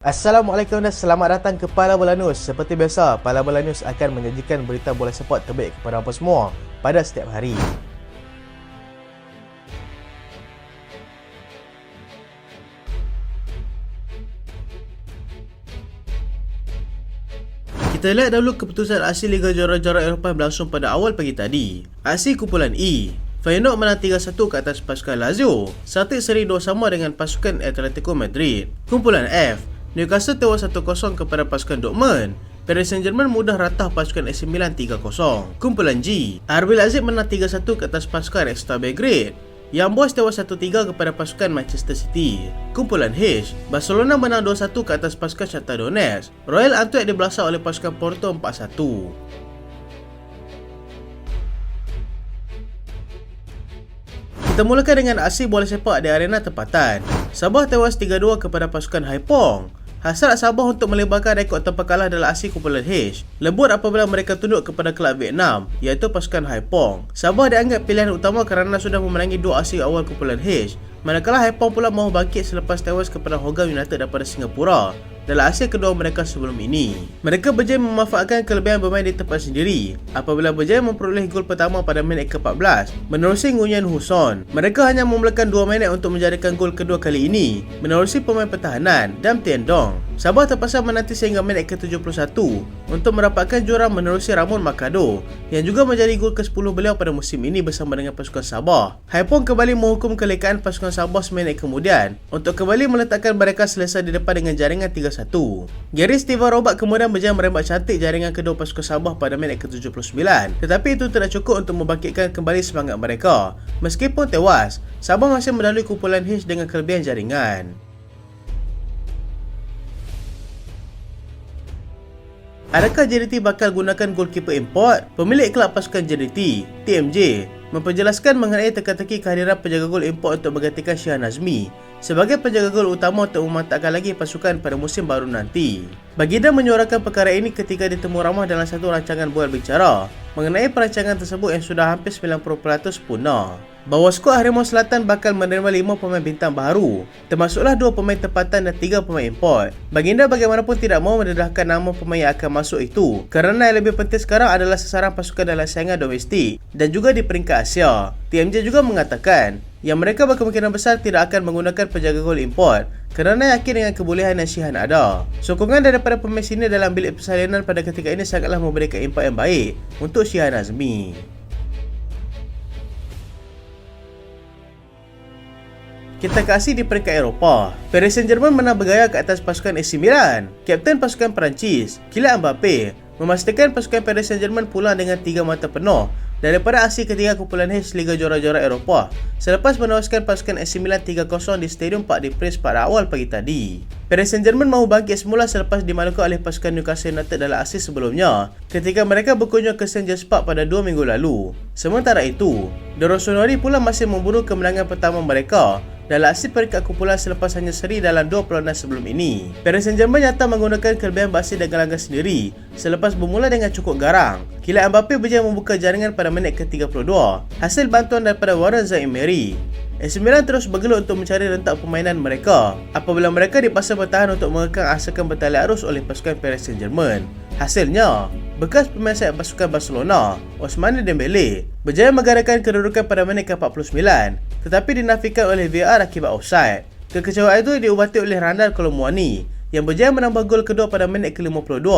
Assalamualaikum dan selamat datang ke Pala Bola News. Seperti biasa, Pala Bola News akan menyajikan berita bola sepak terbaik kepada anda semua pada setiap hari. Kita lihat dahulu keputusan aksi Liga Juara-Juara Eropah berlangsung pada awal pagi tadi. Aksi kumpulan E, Feyenoord menang 3-1 ke atas pasukan Lazio. Celtic seri 2 sama dengan pasukan Atletico Madrid. Kumpulan F, Newcastle tewas 1-0 kepada pasukan Dortmund. Paris Saint-Germain mudah ratah pasukan AC Milan 3-0. Kumpulan G, RB Leipzig menang 3-1 ke atas pasukan Red Star Belgrade. Young Boys tewas 1-3 kepada pasukan Manchester City. Kumpulan H, Barcelona menang 2-1 ke atas pasukan Shakhtar Donetsk. Royal Antwerp dibelasah oleh pasukan Porto 4-1. Kita mulakan dengan aksi bola sepak di arena tempatan. Sabah tewas 3-2 kepada pasukan Haipong. Hasrat Sabah untuk melebarkan rekod tanpa kalah dalam aksi kumpulan H lebut apabila mereka tunduk kepada kelab Vietnam, iaitu pasukan Haipong. Sabah dianggap pilihan utama kerana sudah memenangi 2 aksi awal kumpulan H, manakala Haipong pula mahu bangkit selepas tewas kepada Hougang United daripada Singapura dalam aksi kedua mereka sebelum ini. Mereka berjaya memanfaatkan kelebihan bermain di tempat sendiri apabila berjaya memperoleh gol pertama pada minit ke-14 menerusi Nguyen Hu Son. Mereka hanya memerlukan 2 minit untuk menjadikan gol kedua kali ini menerusi pemain pertahanan Dam Tien Dong. Sabah terpaksa menanti sehingga minit ke-71 untuk mendapatkan juara menerusi Ramon Mercado yang juga menjadi gol ke-10 beliau pada musim ini bersama dengan pasukan Sabah. Haipong kembali menghukum kelekaan pasukan Sabah seminit kemudian untuk kembali meletakkan mereka selesai di depan dengan jaringan 3-1. Gary Steven Robert kemudian berjaya merembat cantik jaringan kedua pasukan Sabah pada minit ke-79, tetapi itu tidak cukup untuk membangkitkan kembali semangat mereka. Meskipun tewas, Sabah masih mendahului kumpulan H dengan kelebihan jaringan. Adakah JDT bakal gunakan goalkeeper import? Pemilik kelab pasukan JDT, TMJ, memperjelaskan mengenai teka-teki kehadiran penjaga gol import untuk menggantikan Shihan Azmi sebagai penjaga gol utama untuk memantapkan lagi pasukan pada musim baru nanti. Baginda menyuarakan perkara ini ketika ditemu ramah dalam satu rancangan bual bicara mengenai perancangan tersebut yang sudah hampir 90% punah. Bahawa skuad Harimau Selatan bakal menerima 5 pemain bintang baru, termasuklah 2 pemain tempatan dan 3 pemain import. Baginda bagaimanapun tidak mahu mendedahkan nama pemain yang akan masuk itu kerana yang lebih penting sekarang adalah sasaran pasukan dalam saingan domestik dan juga di peringkat Asia. TMJ juga mengatakan yang mereka berkemungkinan besar tidak akan menggunakan penjaga gol import kerana yakin dengan kebolehan yang Shihan ada. Sokongan daripada pemain sini dalam bilik persalinan pada ketika ini sangatlah memberikan impak yang baik untuk Shihan Azmi. Kita ke aksi di peringkat Eropah. Paris Saint-Germain menang bergaya ke atas pasukan AC Milan. Kapten pasukan Perancis, Kylian Mbappe, memastikan pasukan Paris Saint-Germain pulang dengan 3 mata penuh daripada aksi ketiga kumpulan H Liga Juara-Juara Eropah selepas menewaskan pasukan AC Milan 3-0 di Stadium Parc des Princes pada awal pagi tadi. Paris Saint-Germain mahu bangkit semula selepas dimalukan oleh pasukan Newcastle United dalam aksi sebelumnya ketika mereka berkunjung ke St. James Park pada 2 minggu lalu. Sementara itu, The Rossoneri pula masih memburu kemenangan pertama mereka dalam aksi peringkat kumpulan selepas hanya seri dalam 2 perlawanan sebelum ini. Paris Saint-Germain nyata menggunakan kelebihan basi dan gelanggang sendiri selepas bermula dengan cukup garang. Kylian Mbappe berjaya membuka jaringan pada minit ke-32 hasil bantuan daripada Warren Zaïre-Emery. AC Milan terus bergelut untuk mencari rentak permainan mereka apabila mereka dipaksa bertahan untuk mengekang asakan bertali arus oleh pasukan Paris Saint-Germain. Hasilnya, bekas pemain sayap pasukan Barcelona, Ousmane Dembélé, berjaya menggarakan kedudukan pada minit ke-49 tetapi dinafikan oleh VAR akibat offside. Kekecewaan itu diubati oleh Randal Colomwani yang berjaya menambah gol kedua pada minit ke-52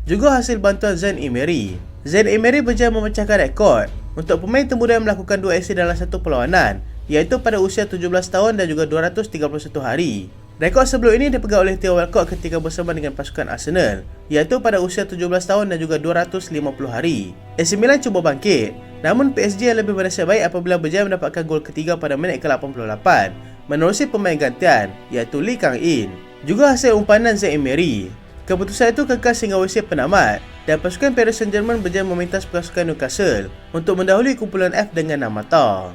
juga hasil bantuan Zaïre-Emery. Zaïre-Emery berjaya memecahkan rekod untuk pemain termuda yang melakukan 2 aksi dalam satu perlawanan, iaitu pada usia 17 tahun dan juga 231 hari. Rekod sebelum ini dipegang oleh Theo Walcott ketika bersama dengan pasukan Arsenal, iaitu pada usia 17 tahun dan juga 250 hari. AC Milan cuba bangkit, namun PSG yang lebih bernasib baik apabila berjaya mendapatkan gol ketiga pada minit ke-88 menerusi pemain gantian, iaitu Lee Kang-in. Juga hasil umpanan Zaïre-Emery. Keputusan itu kekal sehingga usia penamat dan pasukan Paris Saint-Germain berjaya memintas pasukan Newcastle untuk mendahului kumpulan F dengan 6 mata.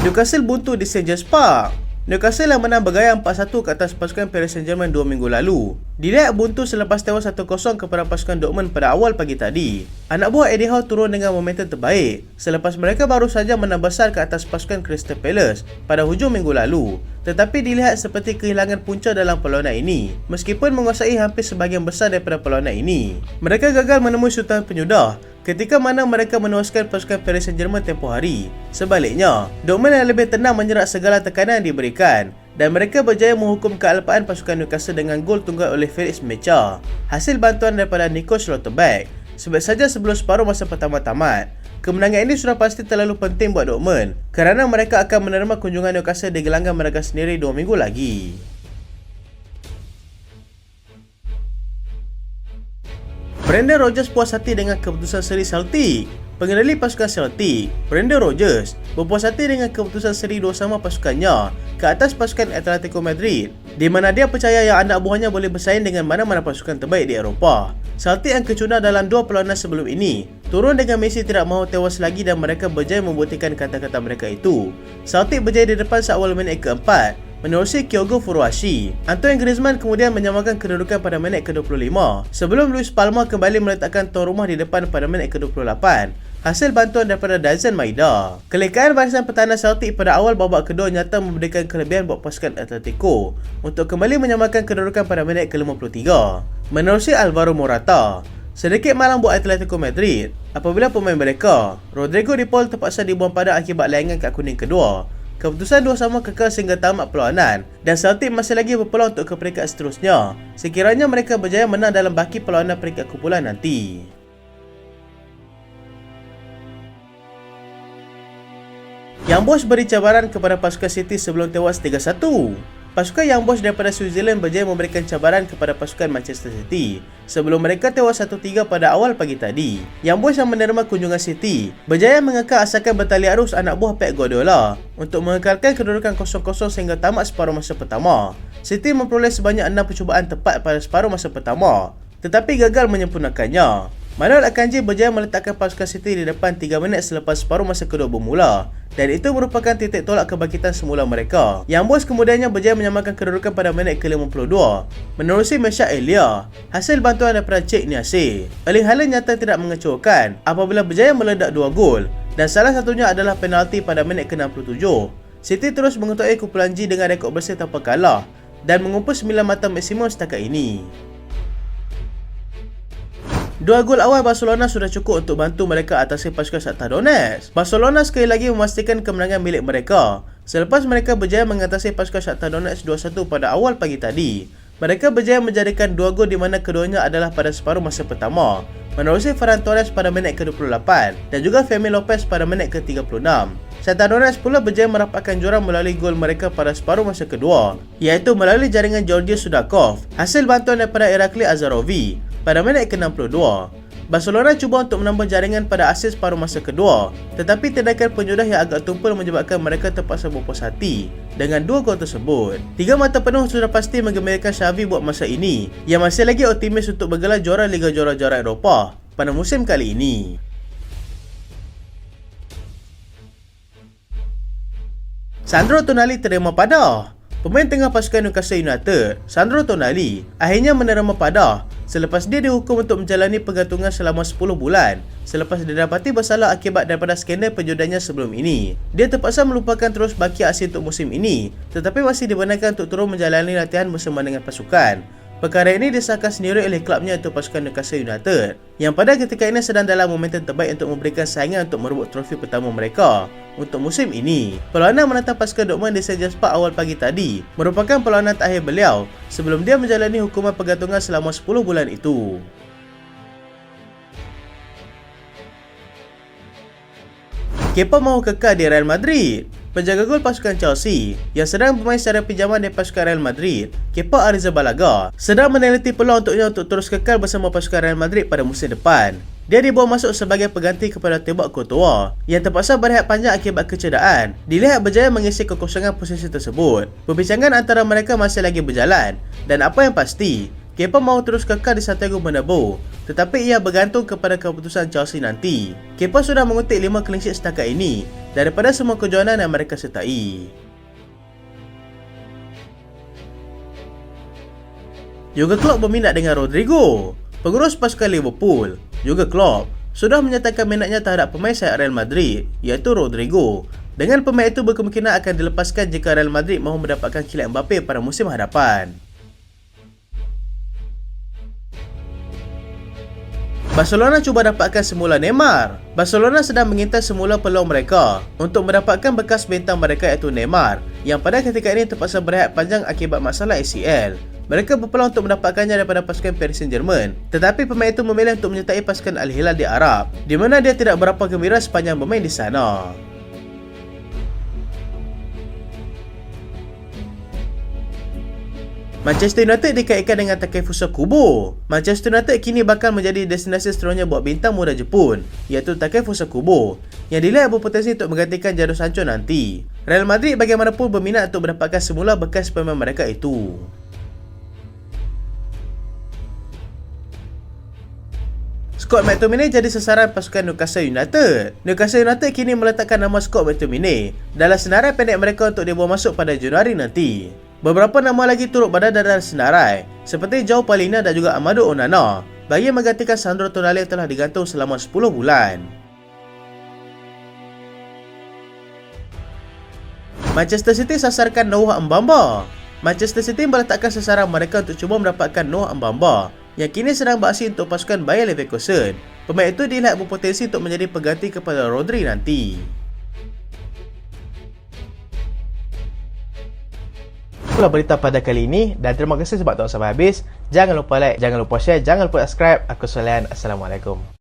Newcastle buntu di St. James Park. Newcastle yang menang bergaya 4-1 ke atas pasukan Paris Saint-Germain 2 minggu lalu. Dilihat buntu selepas tewas 1-0 kepada pasukan Dortmund pada awal pagi tadi. Anak buah Eddie Howe turun dengan momentum terbaik selepas mereka baru saja menang besar ke atas pasukan Crystal Palace pada hujung minggu lalu. Tetapi dilihat seperti kehilangan punca dalam perlawanan ini. Meskipun menguasai hampir sebahagian besar daripada perlawanan ini, mereka gagal menemui sultan penyudah ketika mana mereka menewaskan pasukan Paris Saint-Germain tempoh hari. Sebaliknya, Dortmund yang lebih tenang menyerap segala tekanan yang diberikan dan mereka berjaya menghukum kealpaan pasukan Newcastle dengan gol tunggal oleh Felix Mecha, hasil bantuan daripada Nico Schlotterbeck. Sebab saja sebelum separuh masa pertama tamat, kemenangan ini sudah pasti terlalu penting buat Dortmund kerana mereka akan menerima kunjungan Newcastle di gelanggang mereka sendiri 2 minggu lagi. Brendan Rodgers puas hati dengan keputusan seri Celtic. Pengendali pasukan Celtic, Brendan Rodgers, berpuas hati dengan keputusan seri 2-2 pasukannya ke atas pasukan Atletico Madrid, di mana dia percaya yang anak buahnya boleh bersaing dengan mana-mana pasukan terbaik di Eropah. Celtic yang kecuna dalam 2 perlawanan sebelum ini turun dengan misi tidak mahu tewas lagi dan mereka berjaya membuktikan kata-kata mereka itu. Celtic berjaya di depan seawal minit keempat menerusi Kyogo Furuhashi. Antoine Griezmann kemudian menyamakan kedudukan pada minit ke-25 sebelum Luis Palma kembali meletakkan tuan rumah di depan pada minit ke-28 hasil bantuan daripada Dazan Maida. Kelekaan barisan pertahanan Celtic pada awal babak kedua nyata memberikan kelebihan buat pasukan Atletico untuk kembali menyamakan kedudukan pada minit ke-53 menerusi Alvaro Morata. Sedikit malang buat Atletico Madrid apabila pemain mereka, Rodrigo de Paul, terpaksa dibuang padang akibat layangan kad kuning kedua. Keputusan 2-2 kekal sehingga tamat perlawanan dan Celtic masih lagi berpeluang untuk ke peringkat seterusnya sekiranya mereka berjaya menang dalam baki perlawanan peringkat kumpulan nanti. Young Boys beri cabaran kepada pasukan City sebelum tewas 3-1. Pasukan Young Boys daripada Switzerland berjaya memberikan cabaran kepada pasukan Manchester City sebelum mereka tewas 1-3 pada awal pagi tadi. Young Boys yang menerima kunjungan City berjaya mengekang asalkan bertali arus anak buah Pep Guardiola untuk mengekalkan kedudukan 0-0 sehingga tamat separuh masa pertama. City memperoleh sebanyak 6 percubaan tepat pada separuh masa pertama tetapi gagal menyempurnakannya. Manuel Akanji berjaya meletakkan pasukan City di depan 3 minit selepas separuh masa kedua bermula dan itu merupakan titik tolak kebangkitan semula mereka. Young Boys kemudiannya berjaya menyamakan kedudukan pada minit ke-52 menerusi Mesha Elia hasil bantuan daripada Cik Niasse. Erling Haaland nyata tidak mengecewakan apabila berjaya meledak 2 gol dan salah satunya adalah penalti pada minit ke-67. City terus mengetuai kumpulan G dengan rekod bersih tanpa kalah dan mengumpul 9 mata maksimum setakat ini. 2 gol awal Barcelona sudah cukup untuk bantu mereka atasi pasukan Shakhtar Donetsk. Barcelona sekali lagi memastikan kemenangan milik mereka selepas mereka berjaya mengatasi pasukan Shakhtar Donetsk 2-1 pada awal pagi tadi. Mereka berjaya menjadikan 2 gol di mana keduanya adalah pada separuh masa pertama menerusi Ferran Torres pada minit ke-28 dan juga Fermin Lopez pada minit ke-36. Shakhtar Donetsk pula berjaya merapatkan jurang melalui gol mereka pada separuh masa kedua iaitu melalui jaringan Georgi Sudakov hasil bantuan daripada Irakli Azarovi pada minit ke-62. Barcelona cuba untuk menambah jaringan pada asis paruh masa kedua tetapi tindakan penyudah yang agak tumpul menyebabkan mereka terpaksa berpuas hati dengan 2 gol tersebut. 3 mata penuh sudah pasti menggembirakan Xavi buat masa ini yang masih lagi optimis untuk bergelar juara Liga Juara-Juara Eropah pada musim kali ini. Sandro Tonali terima padah. Pemain tengah pasukan Newcastle United, Sandro Tonali, akhirnya menerima padah selepas dia dihukum untuk menjalani penggantungan selama 10 bulan selepas didapati bersalah akibat daripada skandal penjudannya sebelum ini. Dia terpaksa melupakan terus baki aksi untuk musim ini tetapi masih dibenarkan untuk terus menjalani latihan bersama dengan pasukan. Perkara ini disahkan sendiri oleh klubnya iaitu pasukan Newcastle United yang pada ketika ini sedang dalam momentum terbaik untuk memberikan saingan untuk merebut trofi pertama mereka untuk musim ini. Perlawanan menentang pasukan Dortmund di St. James Park awal pagi tadi merupakan perlawanan terakhir beliau sebelum dia menjalani hukuman pergantungan selama 10 bulan itu. Kepa mahu kekal di Real Madrid. Penjaga gol pasukan Chelsea yang sedang bermain secara pinjaman di pasukan Real Madrid, Kepa Arrizabalaga, sedang meneliti peluang untuknya untuk terus kekal bersama pasukan Real Madrid pada musim depan. Dia dibawa masuk sebagai pengganti kepada Thibaut Courtois yang terpaksa berehat panjang akibat kecederaan. Dilihat berjaya mengisi kekosongan posisi tersebut. Perbincangan antara mereka masih lagi berjalan dan apa yang pasti, Kepa mahu terus kekal di Santiago Bernabeu tetapi ia bergantung kepada keputusan Chelsea nanti. Kepa sudah mengutip 5 clean sheet setakat ini daripada semua kejohanan yang mereka sertai. Jurgen Klopp berminat dengan Rodrigo. Pengurus pasukan Liverpool, Jurgen Klopp, sudah menyatakan minatnya terhadap pemain sayap Real Madrid, iaitu Rodrigo. Dengan pemain itu berkemungkinan akan dilepaskan jika Real Madrid mahu mendapatkan Kylian Mbappe pada musim hadapan. Barcelona cuba dapatkan semula Neymar. Barcelona sedang mengintai semula peluang mereka untuk mendapatkan bekas bintang mereka iaitu Neymar, yang pada ketika ini terpaksa berehat panjang akibat masalah ACL. Mereka berpeluang untuk mendapatkannya daripada pasukan Paris Saint-Germain, tetapi pemain itu memilih untuk menyertai pasukan Al-Hilal di Arab, di mana dia tidak berapa gembira sepanjang bermain di sana. Manchester United dikaitkan dengan Takefusa Kubo. Manchester United kini bakal menjadi destinasi seterusnya buat bintang muda Jepun, iaitu Takefusa Kubo, yang dilihat berpotensi untuk menggantikan Jadon Sancho nanti. Real Madrid bagaimanapun berminat untuk mendapatkan semula bekas pemain mereka itu. Scott McTominay jadi sasaran pasukan Newcastle United. Newcastle United kini meletakkan nama Scott McTominay dalam senarai pendek mereka untuk dibawa masuk pada Januari nanti. Beberapa nama lagi turut berada dalam senarai, seperti João Palhinha dan juga Amadou Onana, bagi menggantikan Sandro Tonali yang telah digantung selama 10 bulan. Manchester City sasarkan Noah Mbamba. Manchester City meletakkan sasaran mereka untuk cuba mendapatkan Noah Mbamba, yang kini sedang beraksi untuk pasukan Bayer Leverkusen. Pemain itu dilihat berpotensi untuk menjadi pengganti kepada Rodri nanti. Itulah berita pada kali ini dan terima kasih sebab tonton sampai habis. Jangan lupa like, jangan lupa share, jangan lupa subscribe. Aku Solian. Assalamualaikum.